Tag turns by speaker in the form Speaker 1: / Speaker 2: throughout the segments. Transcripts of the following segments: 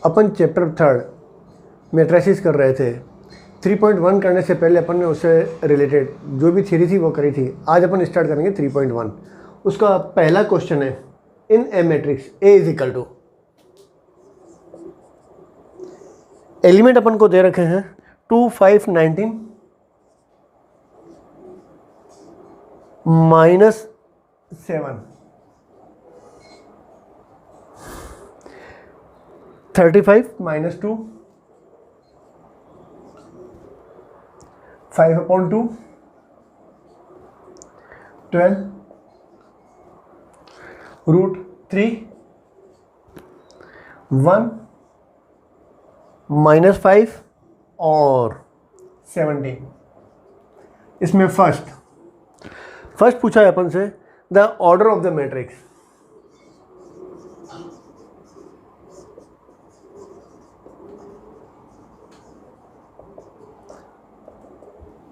Speaker 1: अपन chapter 3 matrices कर रहे थे। 3.1 करने से पहले अपन ने उससे रिलेटेड जो भी थ्योरी थी वो करी थी। आज अपन स्टार्ट करेंगे 3.1। उसका पहला क्वेश्चन है, in a matrix A is equal to, element अपन को दे रखे हैं 2, 5, 19 -7, 35 -2, 5/2, 12, √3, 1, -5 और 17। इसमें फर्स्ट पूछा है अपन से the order of the matrix.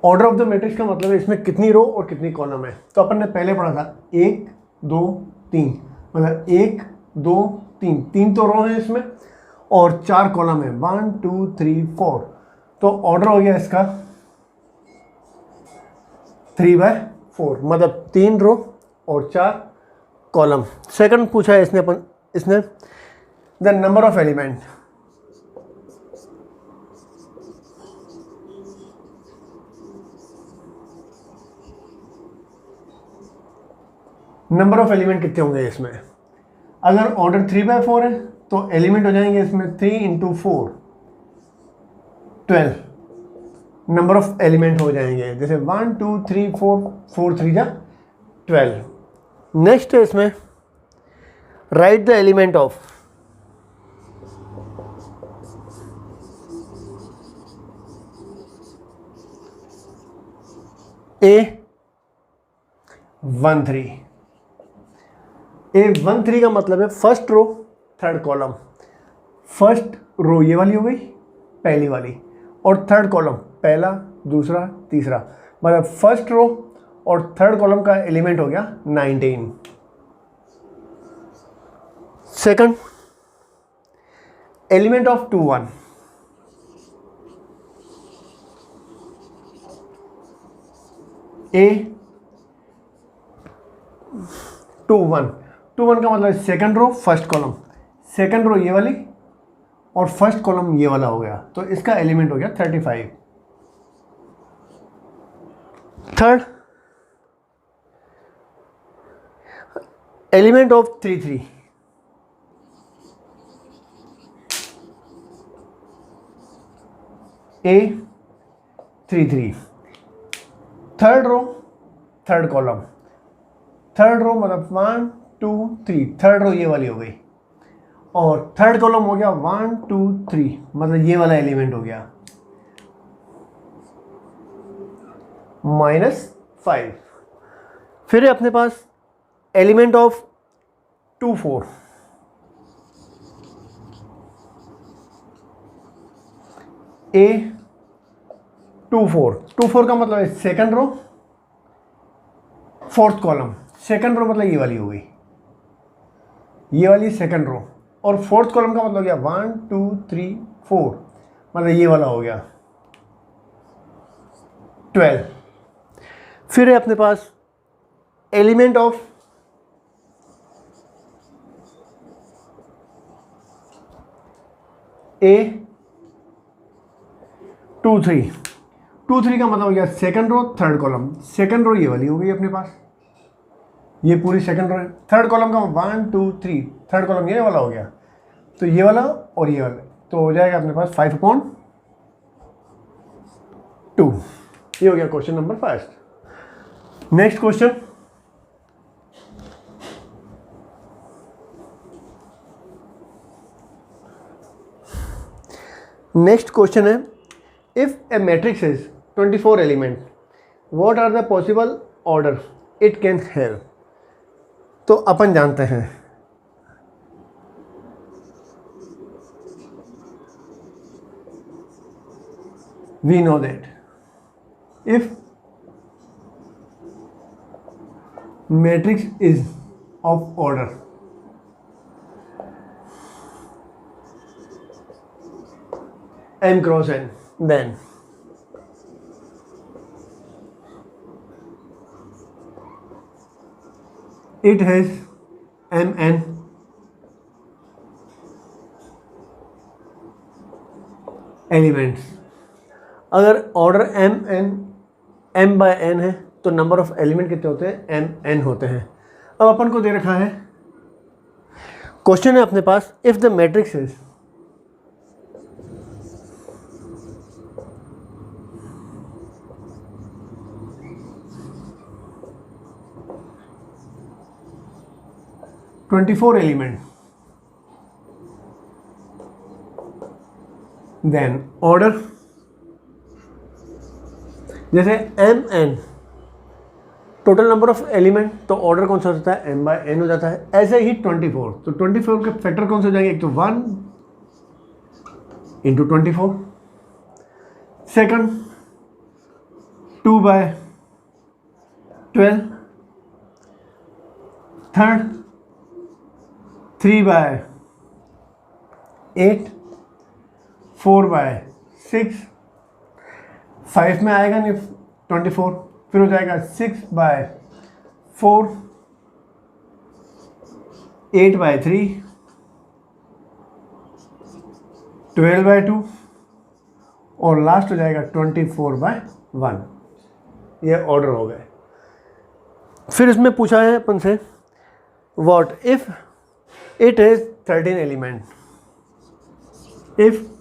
Speaker 1: Order of the matrix का मतलब है इसमें कितनी रो और कितनी कॉलम है। तो अपन ने पहले पढ़ा था 1, 2, 3, मतलब 1, 2, 3, 3 तो रो है इसमें और 4 कॉलम है, 1, 2, 3, 4। तो ऑर्डर हो गया इसका 3/4, मतलब 3 रो और 4 कॉलम। सेकंड पूछा है इसने the number of element. Number of element कितने होंगे इसमें। अगर ऑर्डर 3/4 है तो एलिमेंट हो जाएंगे इसमें 3 × 4, 12 नंबर ऑफ एलिमेंट हो जाएंगे। जैसे 1, 2, 3, 4, 4 3 जा 12। नेक्स्ट है इसमें right the element of A13। A13 का मतलब है first row third column. First row ये वाली हो गई, पहली वाली, और थर्ड कॉलम पहला, दूसरा, तीसरा, मतलब फर्स्ट रो और थर्ड कॉलम का एलिमेंट हो गया 19। Second element of 2, 1। A21 का मतलब second row first column, second row ये वाली और फर्स्ट कॉलम ये वाला हो गया, तो इसका एलिमेंट हो गया 35। Third element of 3, 3। A33 third row third column, third row मतलब 1, 2, 3, थर्ड रो ये वाली हो गई और थर्ड कॉलम हो गया 1, 2, 3, मतलब ये वाला एलिमेंट हो गया -5। फिर है अपने पास एलिमेंट ऑफ 2, 4। A24 का मतलब है second row fourth column. Second row मतलब ये वाली हो गई, ये वाली सेकंड रो, और फोर्थ कॉलम का मतलब हो गया 1, 2, 3, 4, मतलब ये वाला हो गया 12। फिर है अपने पास एलिमेंट ऑफ A23 का मतलब हो गया second row third column. Second row ये वाली हो गई अपने पास, ये पूरी सेकंड रो है। थर्ड कॉलम का 1, 2, 3, थर्ड कॉलम ये वाला हो गया, तो ये वाला और ये वाला, तो हो जाएगा अपने पास 5/2। ये हो गया question number first. Next question, है if a matrix is 24 element what are the possible order it can have. तो अपन जानते हैं we know that if matrix is of order m cross n, then it has mn elements. अगर order m bye n है तो number of element कितने होते हैं, mn होते हैं। अब अपन को दे रखा है, क्वेश्चन है अपने पास, if the matrix is (24 element) then order, जैसे mn total number of element, तो ऑर्डर कौन सा होता है, m बाय n हो जाता है। ऐसे ही 24, तो 24 के फैक्टर कौन से हो जाएंगे, एक तो 1 into 24, second 2 by 12, third 3 by 8, 4 by 6, 5 में आएगा नहीं 24, फिर हो जाएगा 6 बाय 4, 8 बाय 3, 12 बाय 2 और लास्ट हो जाएगा 24 बाय 1। ये ऑर्डर हो गए। फिर इसमें पूछा है अपन से, what if it is 13 element, if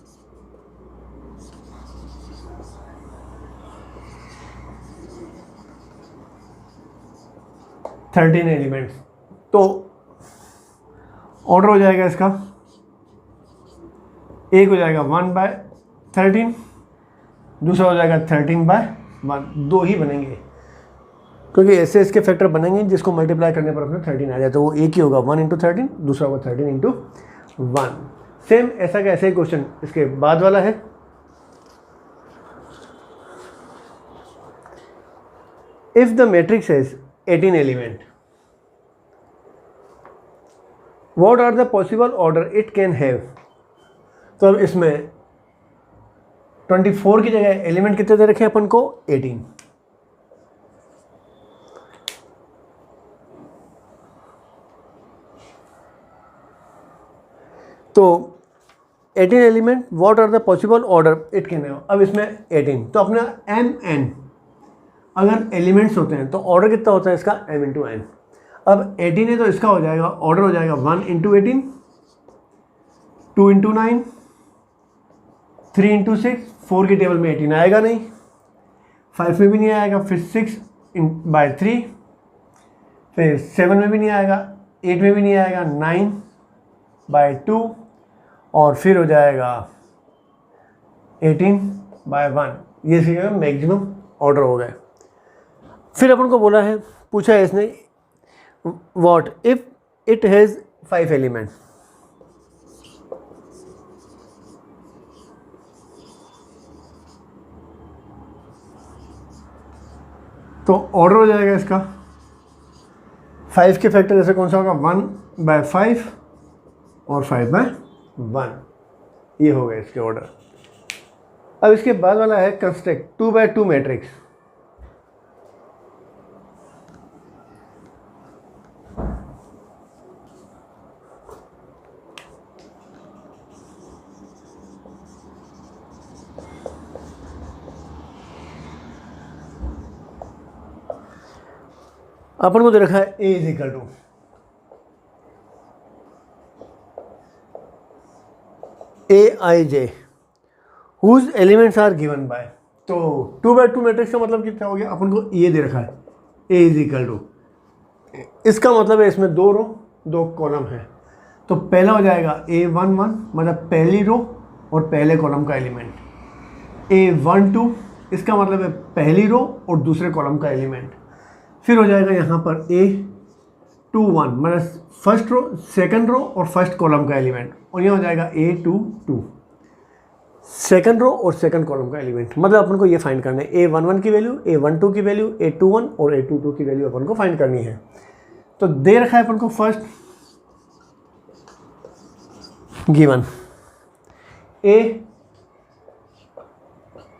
Speaker 1: thirteen elements, तो ऑर्डर हो जाएगा इसका, एक हो जाएगा 1 बाय 13, दूसरा हो जाएगा 13 बाय 1, दो ही बनेंगे क्योंकि ऐसे इसके फैक्टर बनेंगे जिसको मल्टीप्लाई करने पर अपने 13 आ जाए, तो वो एक ही होगा 1 इंटू 13, दूसरा होगा 13 इंटू 1। सेम ऐसा का ऐसे ही क्वेश्चन इसके बाद वाला है। If the matrix is 18 element, what are the possible order it can have. तो अब इसमें 24 की जगह एलिमेंट कितने दे रखे हैं अपन को, 18। तो 18 element, what are the possible order it can have. अब इसमें 18, तो अपना mn अगर एलिमेंट्स होते हैं तो ऑर्डर कितना होता है इसका, m इंटू n। अब 18 है तो इसका हो जाएगा, ऑर्डर हो जाएगा 1 इंटू 18, 2 इंटू 9, 3 इंटू 6, 4 की टेबल में 18 आएगा नहीं, 5 में भी नहीं आएगा, फिर 6 बाय 3, फिर 7 में भी नहीं आएगा, 8 में भी नहीं आएगा, 9 बाय 2 और फिर हो जाएगा 18 बाय 1। ये इसके मैक्सिमम ऑर्डर हो गए। फिर अपन को बोला है, पूछा है इसने, what if it has 5 element. तो ऑर्डर हो जाएगा इसका, 5 के फैक्टर जैसे कौन सा होगा, 1 बाय 5 और 5 बाय 1। ये हो गए इसके ऑर्डर। अब इसके बाद वाला है कंस्ट्रक्ट 2 बाय 2 मैट्रिक्स। अपन को दे रखा है A is equal to Aij whose elements are given by. तो 2 बाय 2 मैट्रिक्स का मतलब कितना हो गया, अपन को ये दे रखा है A इज इक्वल टू, इसका मतलब है इसमें 2 रो 2 कॉलम है, तो पहला हो जाएगा A11 मतलब पहली रो और पहले कॉलम का एलिमेंट, A12 इसका मतलब है पहली रो और दूसरे कॉलम का एलिमेंट, फिर हो जाएगा यहाँ पर A21 मतलब फर्स्ट रो सेकंड रो और फर्स्ट कॉलम का एलिमेंट, और यहाँ हो जाएगा A22 सेकंड रो और सेकंड कॉलम का एलिमेंट। मतलब अपन को ये फाइंड करना है A11 की वैल्यू, A12 की वैल्यू, A21 और A22 की वैल्यू अपन को फाइंड करनी है। तो दे रखा है अपन को first given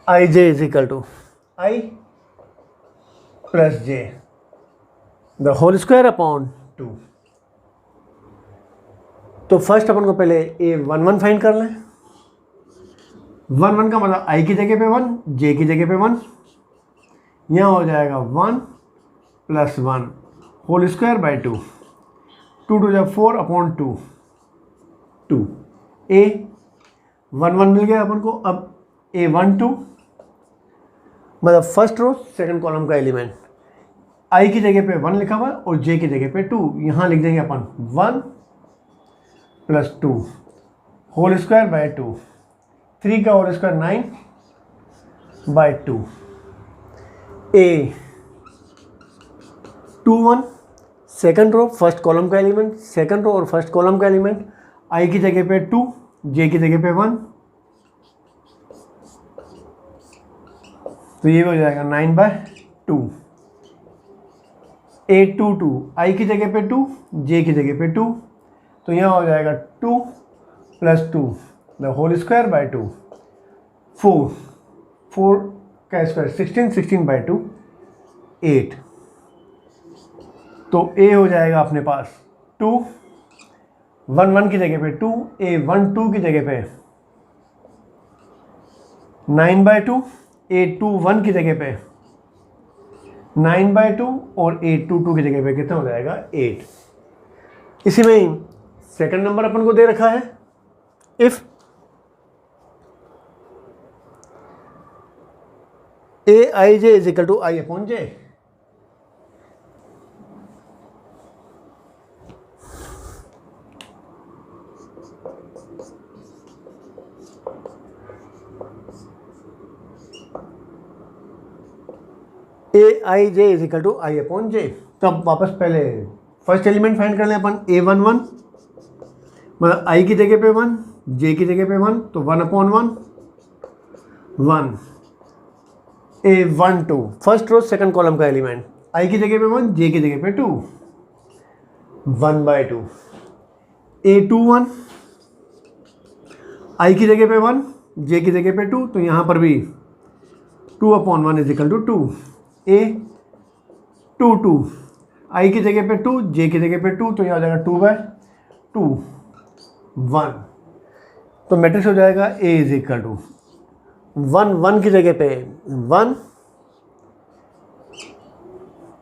Speaker 1: i j is equal to i plus j the whole square upon 2। तो फर्स्ट अपन को पहले A11 फाइंड कर लें। 1 1 का मतलब आई की जगह पे 1, जे की जगह पे 1, यहाँ हो जाएगा 1 + 1 whole square by 2, 2 2 4 upon 2 2। A11 मिल गया अपन को। अब A12 मतलब फर्स्ट रो सेकंड कॉलम का एलिमेंट, आई की जगह पे 1 लिखा हुआ है और जे की जगह पे 2, यहाँ लिख देंगे अपन 1 + 2 होल स्क्वायर बाई 2, 3 का whole square 9 by 2। A21 second row first column का एलिमेंट, सेकंड रो और फर्स्ट कॉलम का एलिमेंट, आई की जगह पे 2, जे की जगह पे 1, तो ये हो जाएगा 9/2। A22 आई की जगह पे 2, जे की जगह पे 2, तो यहाँ हो जाएगा 2 + 2 द होल स्क्वायर बाई 2, 4 4 का स्क्वायर 16 16/2 8। तो A हो जाएगा अपने पास 2, 1 1 की जगह पे 2, A12 की जगह पे 9/2, A21 की जगह पे 9/2 और A22 की जगह पे कितना हो जाएगा 8। इसी में ही सेकंड नंबर अपन को दे रखा है, if Aij is equal to I upon J. Aij is equal to I upon J. तब वापस पहले फर्स्ट एलिमेंट फाइंड कर लें अपन। A11 मतलब आई की जगह पे 1, जे की जगह पे 1, तो 1/1 1। A12 first row second column का एलिमेंट, आई की जगह पे 1, जे की जगह पे 2, 1/2। A21 आई की जगह पे 1, जे की जगह पे 2, तो यहाँ पर भी 2/1 इज इक्वल टू 2। A22 आई की जगह पे 2, जे की जगह पे 2, तो यहाँ हो जाएगा 2/2 1। तो मैट्रिक्स हो जाएगा A इज इक्वल टू 1 1 की जगह पे 1,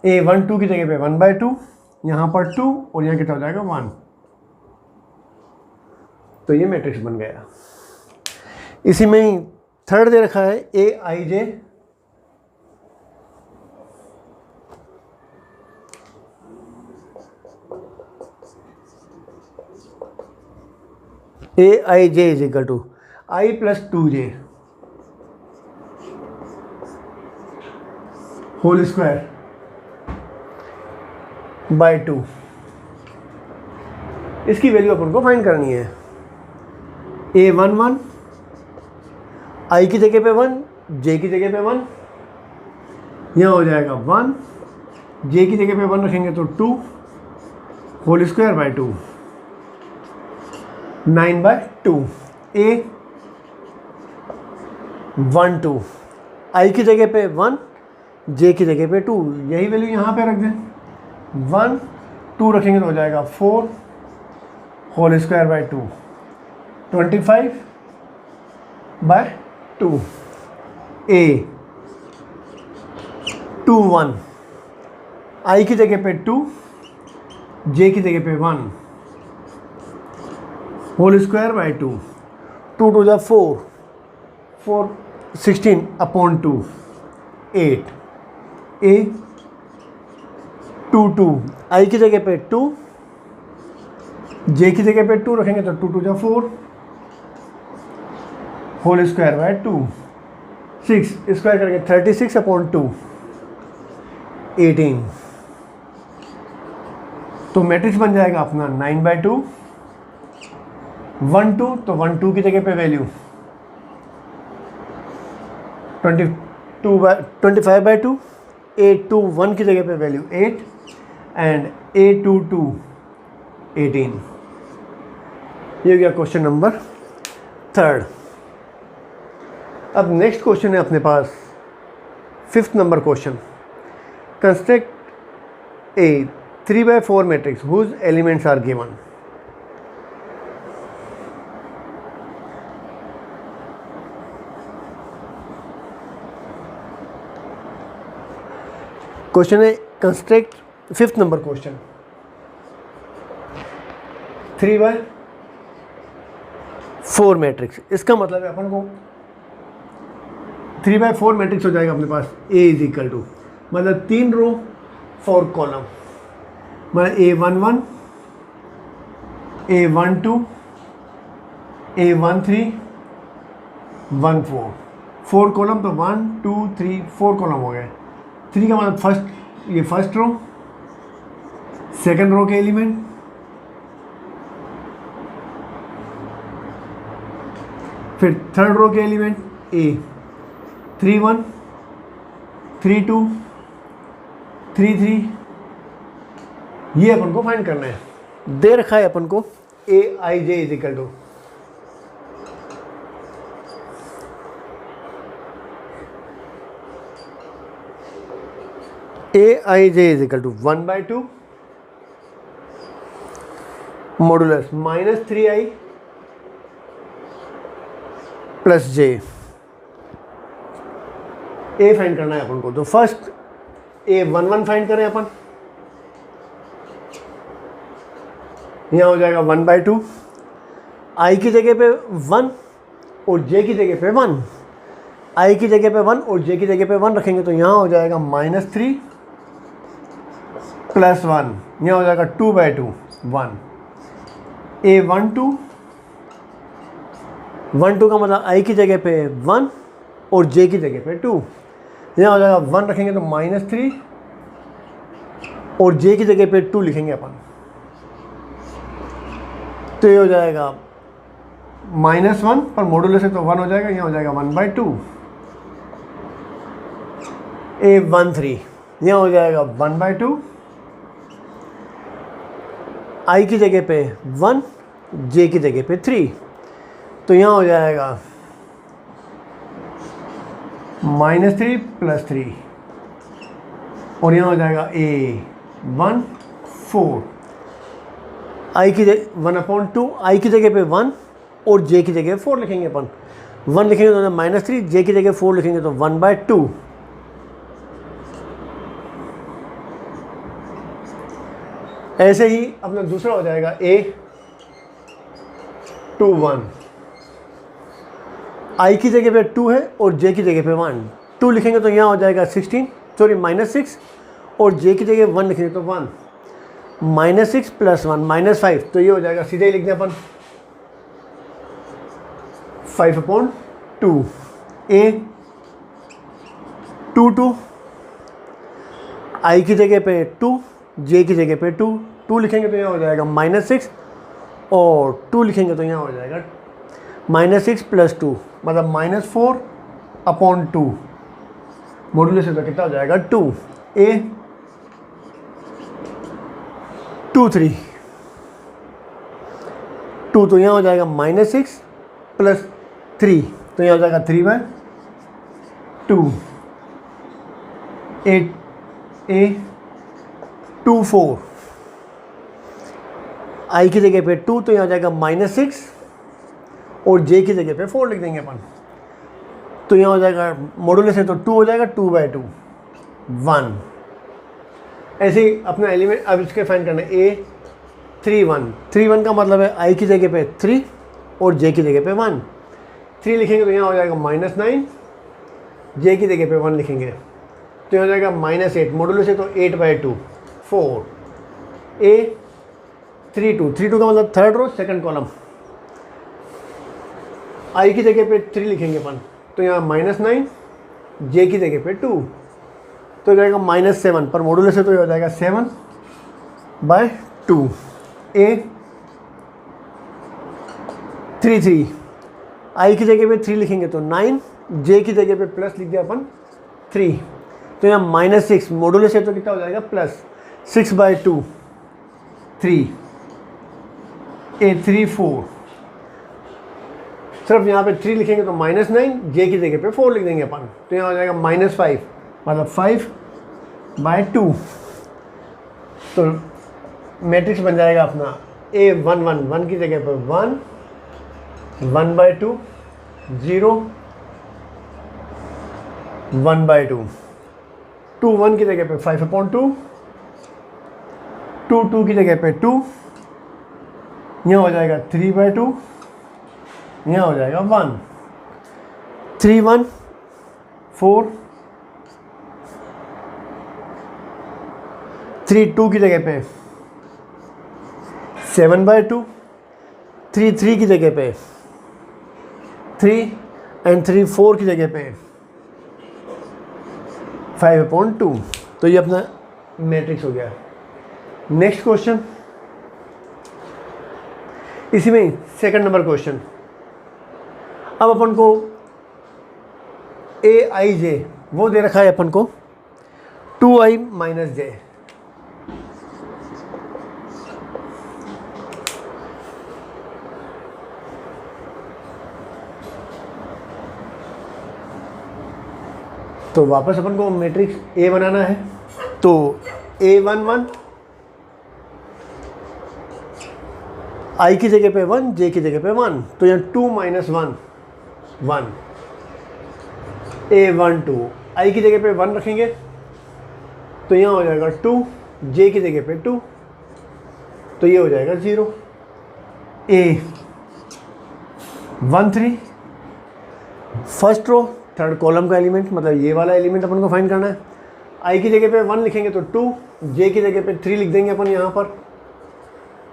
Speaker 1: A12 की जगह पे 1/2, यहाँ पर 2 और यहाँ कितना हो जाएगा 1। तो ये मैट्रिक्स बन गया। इसी में ही थर्ड दे रखा है Aij is equal to i + 2j whole square by 2। इसकी वैल्यू अपन को फाइंड करनी है। A11 आई की जगह पे 1, जे की जगह पे 1, यहाँ हो जाएगा 1, जे की जगह पे 1 रखेंगे तो 2 होल स्क्वायर बाई 2, 9/2। A12 आई की जगह पे 1, जे की जगह पे 2, यही वैल्यू यहाँ पे रख दें। 1 2 रखेंगे तो हो जाएगा 4 होल स्क्वायर बाई 2, 25/2। A21 आई की जगह पे 2, जे की जगह पे 1 होल स्क्वायर बाई 2, 2 2 जा 4 4 16/2 8। A22 आई की जगह पे 2, जे की जगह पे 2 रखेंगे तो 2 2 जा 4 होल स्क्वायर बाई 2, 6 स्क्वायर करेंगे 36/2 18। तो मैट्रिक्स बन जाएगा अपना 9/2 1 2, तो 1 2 की जगह पे वैल्यू 25/2, A21 की जगह पे वैल्यू 8 एंड A22 18। ये हो गया क्वेश्चन नंबर 3। अब नेक्स्ट क्वेश्चन है अपने पास 5th number question. Construct a 3/4 matrix whose elements are given. Question है construct 5th number question 3/4 matrix. इसका मतलब है अपन को 3/4 मैट्रिक्स हो जाएगा अपने पास A इज इक्वल टू, मतलब 3 रो 4 कॉलम, मतलब A11 A12 A13 14 4 कॉलम, तो 1 2 3 4 कॉलम हो गए। 3 का मतलब फर्स्ट, ये फर्स्ट रो, सेकंड रो के एलिमेंट, फिर थर्ड रो के एलिमेंट A31 32 33, ये अपन को फाइंड करना है। दे रखा है अपन को AIJ is equal to AIJ is equal to 1/2 modulus -3i plus J। A find करना है अपन को, तो फर्स्ट A11 फाइंड करें अपन। यहाँ हो जाएगा 1/2, I की जगह पे 1 और J की जगह पे 1, I की जगह पे 1 और J की जगह पे 1 रखेंगे, तो यहाँ हो जाएगा -3 प्लस 1, यहाँ हो जाएगा 2/2 1। A12 का मतलब I की जगह पे 1 और J की जगह पे 2, यहाँ हो जाएगा 1 रखेंगे तो -3 और J की जगह पे 2 लिखेंगे अपन, तो ये हो जाएगा -1 पर मॉडुलस है तो 1 हो जाएगा, यहाँ हो जाएगा 1/2। A13 यहाँ हो जाएगा 1/2, I की जगह पे 1 J की जगह पे 3, तो यहाँ हो जाएगा -3 प्लस 3 और यहाँ हो जाएगा A14, I की जगह 1/2, I की जगह पे 1 और J की जगह 4 लिखेंगे अपन। 1 लिखेंगे तो -3, J की जगह 4 लिखेंगे तो 1/2। ऐसे ही अपना दूसरा हो जाएगा A21, I की जगह पे 2 है और J की जगह पे 1, 2 लिखेंगे तो यहाँ हो जाएगा -6 और J की जगह 1 लिखेंगे तो 1, -6 प्लस 1 -5, तो ये हो जाएगा, सीधे ही लिख दें अपन 5/2। A22 I की जगह पे 2 J की जगह पे 2 लिखेंगे तो यहाँ हो जाएगा -6 और 2 लिखेंगे तो यहाँ हो जाएगा -6 प्लस 2, मतलब -4/2 मॉडुलस से तो कितना हो जाएगा 2। A23 2 तो यहाँ हो जाएगा -6 प्लस 3, तो यहाँ हो जाएगा 3/2। A24 I की जगह पे 2 तो यहाँ हो जाएगा -6 और J की जगह पे 4 लिख देंगे अपन, तो यहाँ हो जाएगा मॉडुलस है तो 2 हो जाएगा, 2/2 1। ऐसे ही अपना एलिमेंट अब इसके फाइंड करना है A31 का मतलब है I की जगह पे 3 और J की जगह पे 1, 3 लिखेंगे तो यहाँ हो जाएगा -9, J की जगह पे 1 लिखेंगे तो यहाँ हो जाएगा -8, मॉडुलस है तो 8/2 4। A32 का मतलब third row second column, I की जगह पे 3 लिखेंगे अपन, तो यहाँ -9 J की जगह पे 2, तो हो जाएगा -7 पर मॉडुलस है तो ये हो जाएगा 7/2। A33 I की जगह पे 3 लिखेंगे तो 9, J की जगह पे प्लस लिख दिया अपन 3, तो यहाँ -6 मॉडुलस है तो कितना हो जाएगा +6/2 3। A34 सिर्फ यहाँ पे 3 लिखेंगे तो -9, जे की जगह पे 4 लिख देंगे अपन, तो यहाँ हो जाएगा -5, मतलब 5/2। तो मैट्रिक्स बन जाएगा अपना A1 की जगह पे 1, 1/2, 0, 1/2, 2 1 की जगह पे 5/2, 2 2 की जगह पे 2, यहाँ हो जाएगा 3/2, यहाँ हो जाएगा 1, 3 1 4, 3 2 की जगह पे 7/2, 3 3 की जगह पे 3 एंड 3 4 की जगह पे 5/2। तो ये अपना मैट्रिक्स हो गया। नेक्स्ट क्वेश्चन, इसी में सेकंड नंबर क्वेश्चन। अब अपन को AIJ वो दे रखा है अपन को 2i - j। तो वापस अपन को मैट्रिक्स A बनाना है, तो A11 i की जगह पे 1, j की जगह पे 1, तो यहाँ 2 - 1 1। A12 i की जगह पे 1 रखेंगे तो यहाँ हो जाएगा 2, j की जगह पे 2, तो ये हो जाएगा 0। A13 first row third column का एलिमेंट, मतलब ये वाला एलिमेंट अपन को फाइंड करना है। i की जगह पे 1 लिखेंगे तो 2, j की जगह पे 3 लिख देंगे अपन यहाँ पर,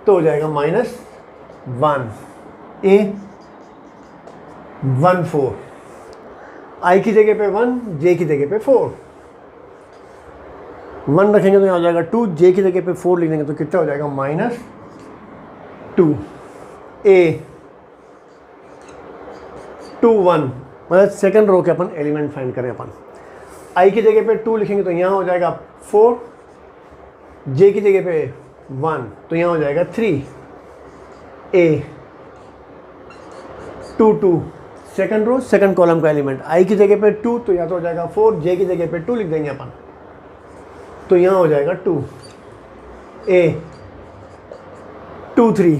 Speaker 1: तो हो जाएगा -1। A14 i की जगह पे 1, j की जगह पे 4, 1 रखेंगे तो यहाँ हो जाएगा 2, j की जगह पे 4 लिख देंगे तो कितना हो जाएगा -2। A21 मतलब सेकंड रो के अपन एलिमेंट फाइंड करें अपन, i की जगह पे 2 लिखेंगे तो यहाँ हो जाएगा 4, j की जगह पे 1 तो यहाँ हो जाएगा 3। A22 second row second column का एलिमेंट, i की जगह पे 2 तो यहाँ तो हो जाएगा 4, j की जगह पे 2 लिख देंगे अपन, तो यहाँ हो जाएगा 2। A23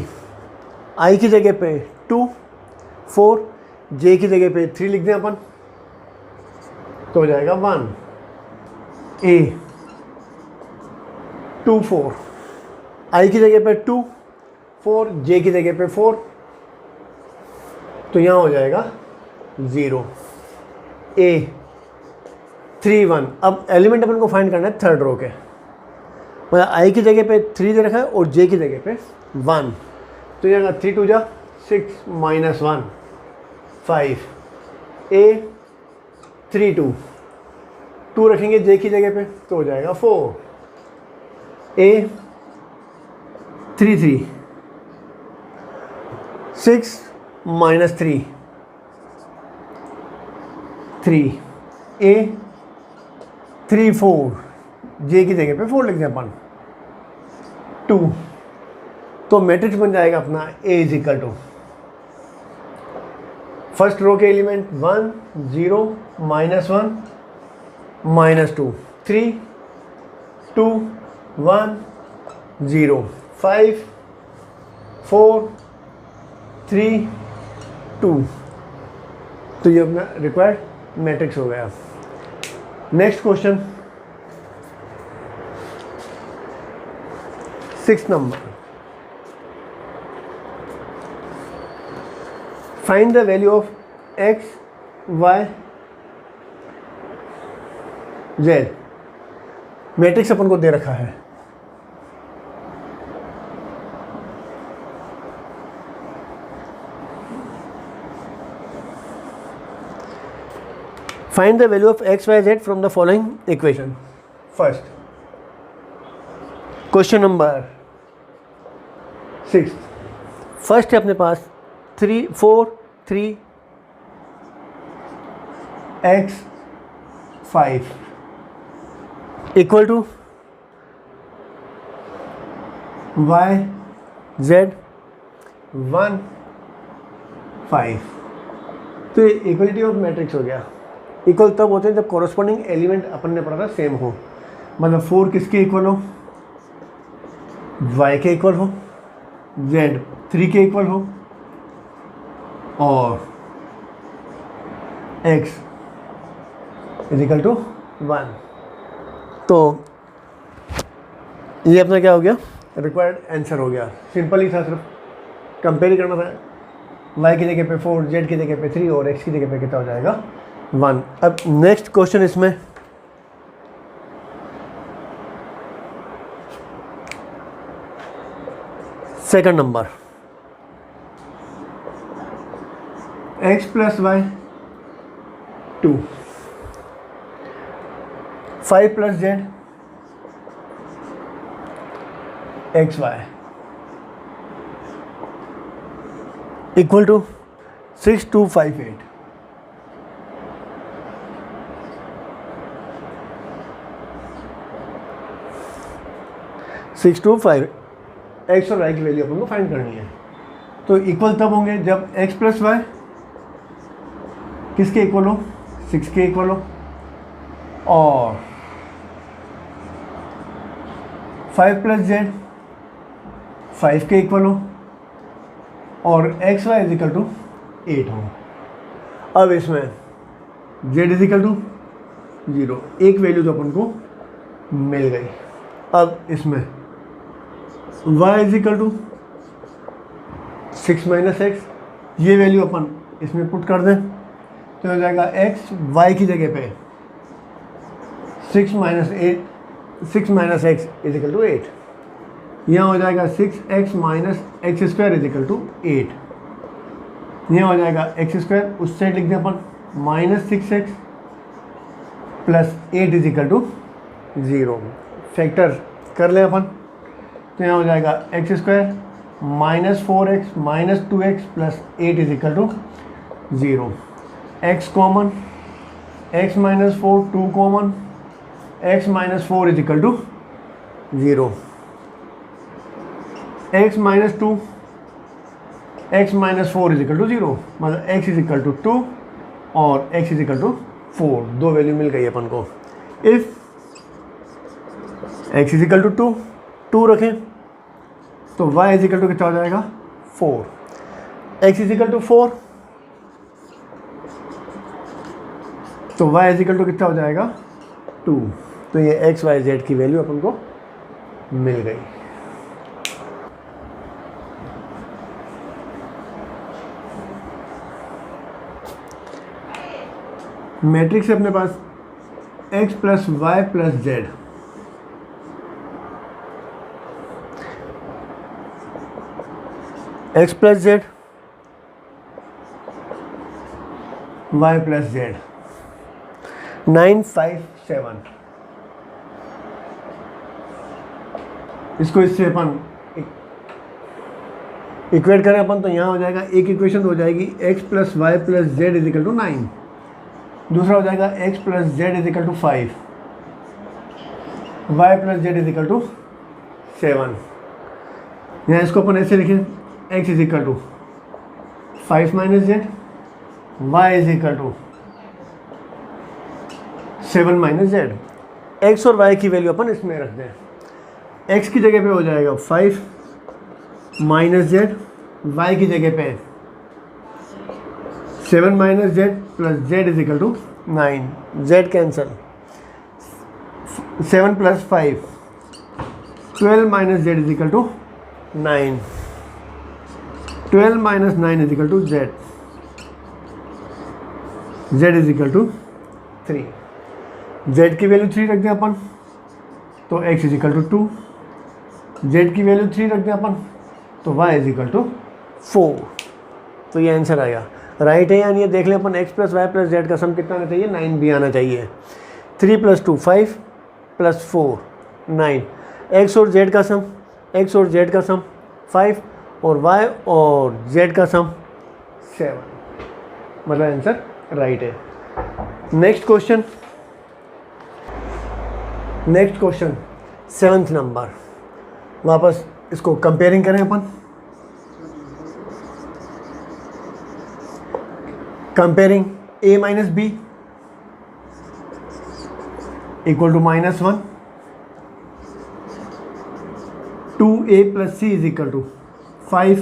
Speaker 1: i की जगह पे 2, 4, j की जगह पे 3 लिख दें अपन, तो हो जाएगा 1। A24 i की जगह पे 2, 4, j की जगह पे 4, तो यहाँ हो जाएगा 0। A31 अब एलिमेंट अपन को फाइंड करना है थर्ड रो के, मतलब i की जगह पे 3 दे रखा है और j की जगह पे 1, तो यहाँ 3 2 जा 6 -1 5। A32 2 रखेंगे j की जगह पे तो हो जाएगा 4। A33 6 -3 3। A34 j की जगह पे 4 लिख दें अपन 2, तो मैट्रिक्स बन जाएगा अपना A = फर्स्ट रो के एलिमेंट 1 0 -1 -2 3 2 1 0 5 4 3 2, तो ये अपना रिक्वायर्ड मैट्रिक्स हो गया। Next question 6 number, find the value of x y z। Matrix अपन को दे रखा है, find the value of x y z from the following equation. First question number 6, first है अपने पास 3 4 3 x 5 equal to y z 1 5 तो ये इक्वलिटी ऑफ मैट्रिक्स हो गया। इक्वल तब होते हैं जब कॉरस्पॉन्डिंग एलिमेंट अपन ने पढ़ा था सेम हो, मतलब 4 किसके इक्वल हो, y के इक्वल हो, z 3 के इक्वल हो और x इजिकल टू 1। तो ये अपना क्या हो गया, रिक्वायर्ड आंसर हो गया। सिंपल ही था, सिर्फ कंपेयर करना था। y की जगह पे 4, z की जगह पे 3 और x की जगह पे कितना हो जाएगा 1। अब नेक्स्ट क्वेश्चन इसमें second number, x plus y 2, 5 plus z x y equal to 6258। X और वाई की वैल्यू अपन को फाइंड करनी है। तो इक्वल तब होंगे जब एक्स प्लस वाई किसके इक्वल हो, 6 के इक्वल हो और 5 प्लस जेड 5 के इक्वल हो और एक्स वाई इजिकल टू 8 हो। अब इसमें जेड इजिकल टू 0, एक वैल्यू तो अपन को मिल गई। अब इसमें y is equal to 6 minus x, ये वैल्यू अपन इसमें पुट कर दें तो हो जाएगा x y की जगह पे 6 माइनस एक्स इजिकल टू 8। यहाँ हो जाएगा 6x minus x square is equal to 8। यहाँ हो जाएगा एक्स स्क्वायर, उस साइड लिख दें अपन minus 6x plus 8 is equal to 0। Factor कर लें अपन तो यहाँ हो जाएगा x square minus 4x minus 2x plus 8 is equal to 0। x common, x minus 4 2 common, x minus 4 is equal to 0। x minus 2 x minus 4 is equal to 0, मतलब x इजिकल टू 2 और x is equal to 4, दो वैल्यू मिल गई अपन को। If x is equal to 2 रखें तो y is equal to कितना हो जाएगा 4। x इजिकल टू 4 तो y इजिकल टू कितना हो जाएगा 2। तो ये x y z की वैल्यू अपन को मिल गई। मैट्रिक्स है अपने पास x plus y plus z, x plus z y plus z 9 5 7। इसको इससे अपन इक्वेट करें अपन तो यहाँ हो जाएगा, एक इक्वेशन हो जाएगी x plus y plus z is equal to 9, दूसरा हो जाएगा x plus z is equal to 5, y plus z is equal to 7। यहाँ इसको अपन ऐसे लिखें x is equal to 5 minus z, y is equal to 7 minus z. X और वाई की वैल्यू अपन इसमें रख दें। x की जगह पे हो जाएगा 5 माइनस जेड, वाई की जगह पे 7 minus Z plus Z is equal to 9, Z cancel, 7 plus 5 12 minus Z is equal to 9, 12 minus 9 is equal to Z, Z is equal to 3। Z की वैल्यू 3 रख दें अपन तो X is equal to 2, Z की value 3 रख दें अपन तो वाई इज इक्वल टू 4। तो ये आंसर आएगा, राइट है। यानी ये देख लें अपन x plus y plus z का सम कितना आना चाहिए, 9 भी आना चाहिए। 3 प्लस 2 5 प्लस 4 9, एक्स और जेड का सम, एक्स और जेड का सम 5 और y और z का सम 7, मतलब आंसर राइट है। नेक्स्ट क्वेश्चन 7th नंबर, वापस इसको कंपेयरिंग करें अपन। Comparing a minus b equal to -1, 2a plus c is equal to 5,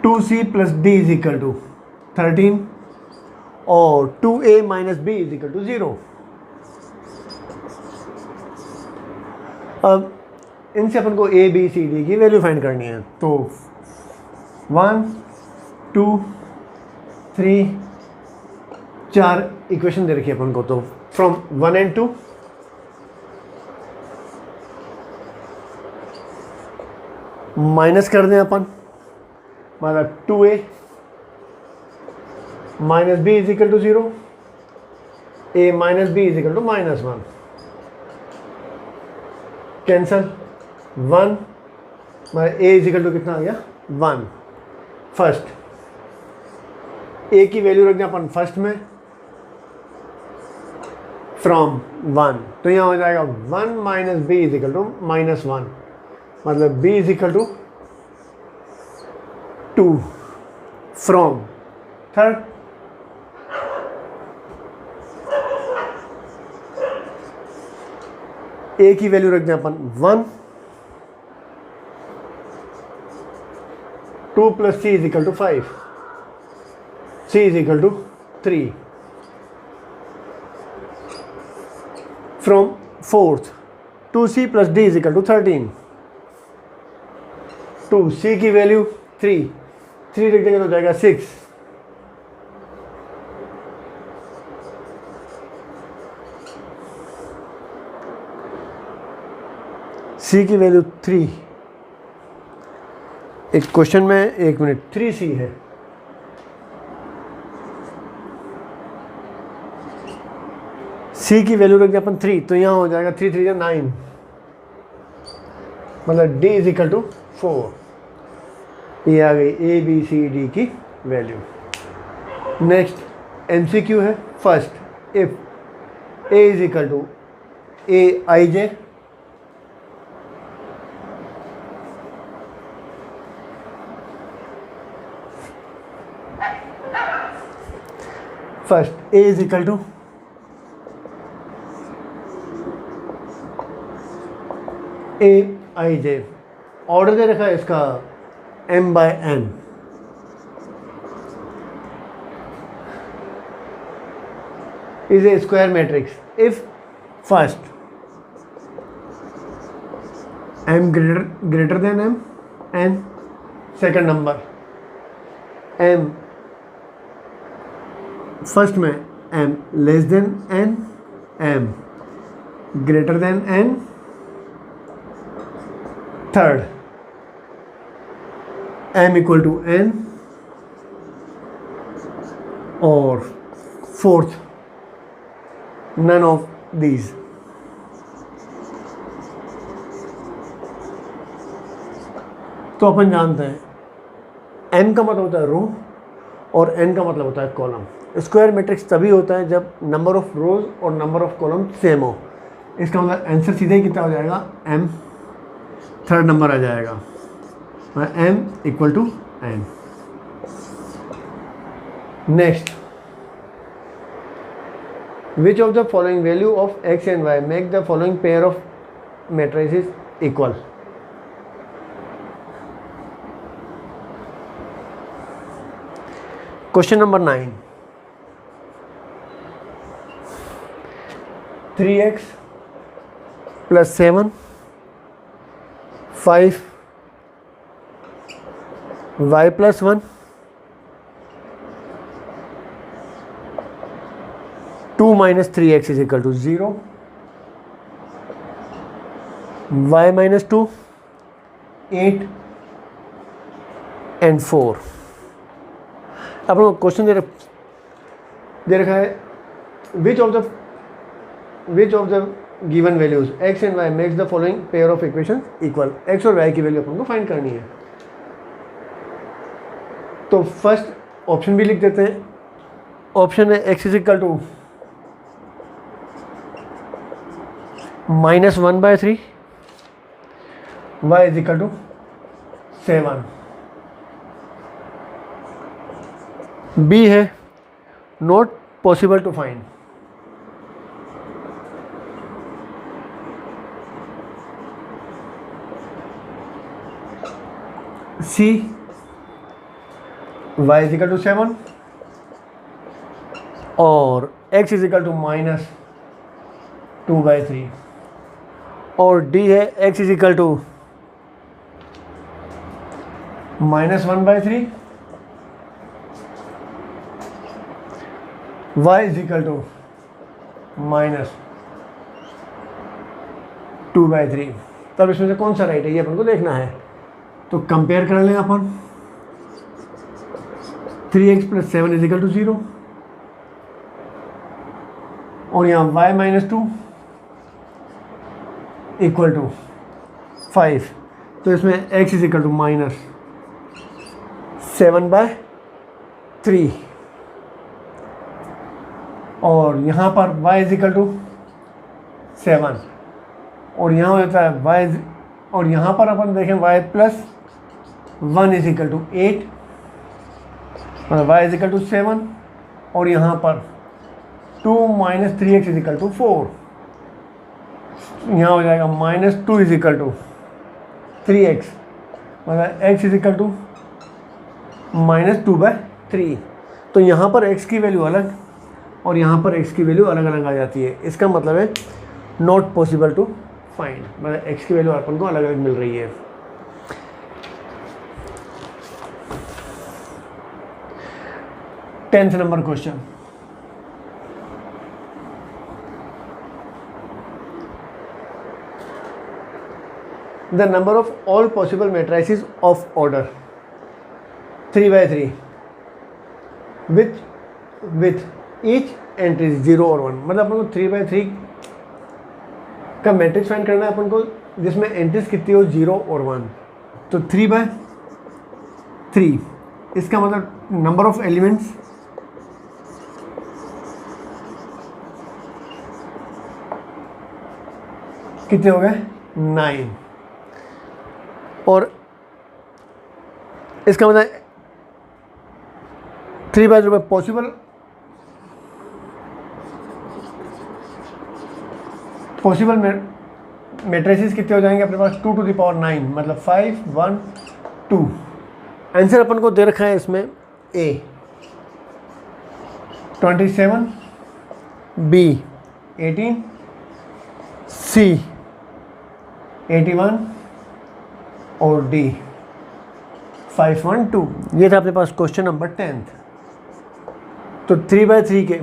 Speaker 1: 2c plus d is equal to 13 और 2a minus B is equal to 0। अब इनसे अपन को a b c d की value find करनी है। तो 1 2 3 4 इक्वेशन दे रखी है अपन को। तो फ्रॉम 1 and 2 माइनस कर दें अपन, मतलब 2a minus B is equal to 0, a minus B is equal to -1, cancel 1, मतलब a इज इक्वल टू कितना आ गया 1। फर्स्ट a की वैल्यू रख दें अपन फर्स्ट में फ्रॉम 1, तो यहाँ हो जाएगा 1 minus B is equal to -1, मतलब b is equal to 2 from third a की वैल्यू रख दें अपन 1, 2 plus c is equal to 5, c is equal to 3 from fourth 2c plus d is equal to 13, 2c की value 3 रख देंगे तो जाएगा 6, c की वैल्यू 3, एक क्वेश्चन में 1 मिनट 3c है, c की वैल्यू रख दिया अपन 3, तो यहाँ हो जाएगा 3 3 9, मतलब d इज इक्वल टू 4। ये आ गई a b c d की वैल्यू। नेक्स्ट MCQ है। First if a is equal to a i j, first a is equal to a i j, order दे रखा है इसका m/n, is a square matrix if first m greater than m and second number m first में m less than n, m greater than n, third m equal to n, और fourth none of these। तो अपन जानते हैं n का मतलब होता है रो और n का मतलब होता है कॉलम। स्क्वायर मैट्रिक्स तभी होता है जब नंबर ऑफ रोज और नंबर ऑफ कॉलम सेम हो। इसका मतलब आंसर सीधे ही कितना हो जाएगा, m थर्ड नंबर आ जाएगा, m equal to n। Next, which of the following value of x and y make the following pair of matrices equal? Question number 9, 3x plus 7, 5 y plus 1, 2 minus 3x is equal to 0, y minus 2, 8 and 4। अब लोग question दे रखा है which of the given values x and y makes the following pair of equation equal. x और y की value अपन को find करनी है। तो फर्स्ट ऑप्शन भी लिख देते हैं। ऑप्शन है x is equal to -1/3, y is equal to 7, B है not possible to find. C y is equal to 7 और x इज इक्वल टू -2/3 और डी है x is equal to -1/3, y is equal to -2/3। तब इसमें से कौन सा right है ये अपन को देखना है। तो कंपेयर कर लें अपन, 3x + 7 इज इक्वल टू 0 और यहाँ y - 2 इक्वल टू 5। तो इसमें x इज इक्वल टू -7/3 और यहाँ पर y इज इक्वल टू 7 और यहाँ हो जाता है y और यहाँ पर अपन देखें y + 1 इज इक्वल टू 8 मतलब y इज इक्वल टू 7 और यहाँ पर 2 - 3x इज इक्वल टू 4। यहाँ हो जाएगा -2 इज इक्वल टू 3x मतलब x इज इक्वल टू -2/3। तो यहाँ पर x की वैल्यू अलग और यहाँ पर x की वैल्यू अलग अलग आ जाती है। इसका मतलब है नॉट पॉसिबल टू फाइंड, मतलब x की वैल्यू अपन को अलग अलग मिल रही है। Tenth number question, the number of all possible matrices of order 3/3 with each entry 0 और 1। मतलब अपन को 3/3 का मैट्रिक्स फाइंड करना है अपन को जिसमें एंट्रीज कितनी हो 0 और 1। तो 3/3 इसका मतलब नंबर ऑफ एलिमेंट्स कितने हो गए 9 और इसका मतलब 3/3 में पॉसिबल मैट्रिसेस कितने हो जाएंगे अपने पास 2 टू द पावर 9 मतलब 5 1 2। आंसर अपन को दे रखा है इसमें A 27, B 18, C 81 और D 512। ये था अपने पास क्वेश्चन नंबर 10th। तो 3/3 के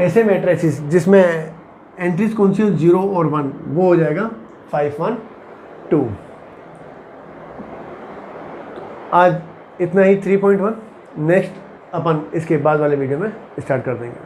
Speaker 1: ऐसे मैट्रिसेस जिसमें एंट्रीज कौन सी हो 0 और 1 वो हो जाएगा 512। आज इतना ही 3.1। नेक्स्ट अपन इसके बाद वाले वीडियो में स्टार्ट कर देंगे।